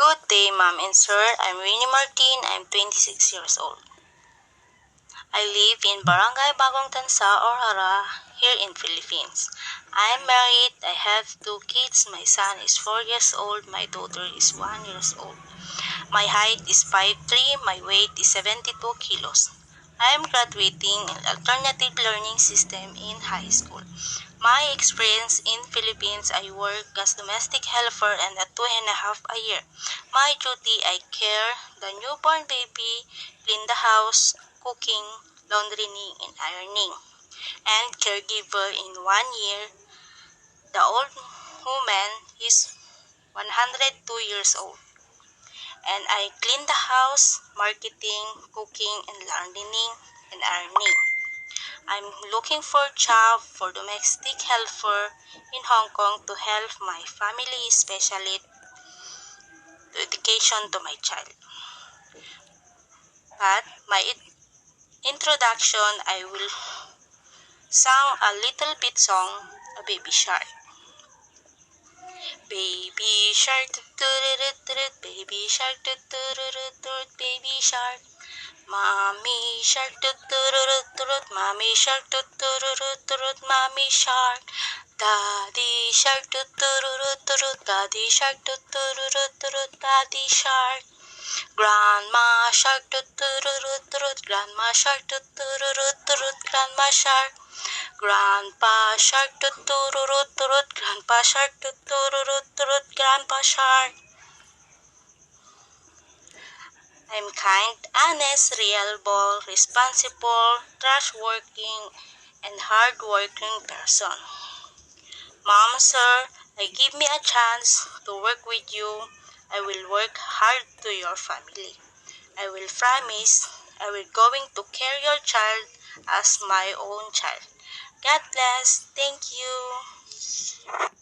Good day, ma'am and sir. I'm Winnie Martin. I'm 26 years old. I live in Barangay Bagong Tansa, Orhara, here in Philippines. I'm married. I have two kids. My son is 4 years old. My daughter is 1 year old. My height is 5'3". My weight is 72 kilos. I am graduating in alternative learning system in high school. My experience in Philippines, I work as domestic helper and at 2.5 a year. My duty, I care the newborn baby, clean the house, cooking, laundering, and ironing. And caregiver in 1 year, the old woman is 102 years old. And I clean the house, marketing, cooking, and laundering, and ironing. I'm looking for a job for domestic helper in Hong Kong to help my family, especially to education to my child. But my introduction, I will sing a little bit song, a baby shark. Baby shark, baby shark, baby shark. Mommy shark, mommy shark, mommy shark. Daddy shark, daddy shark, daddy shark. Grandma shark, grandma shark, grandma shark. Grandpa shark, grandpa shark, grandpa shark. I'm kind, honest, reliable, responsible, trustworthy, and hardworking person. Mom, sir, give me a chance to work with you. I will work hard to your family. I will promise I will going to care your child as my own child. God bless. Thank you.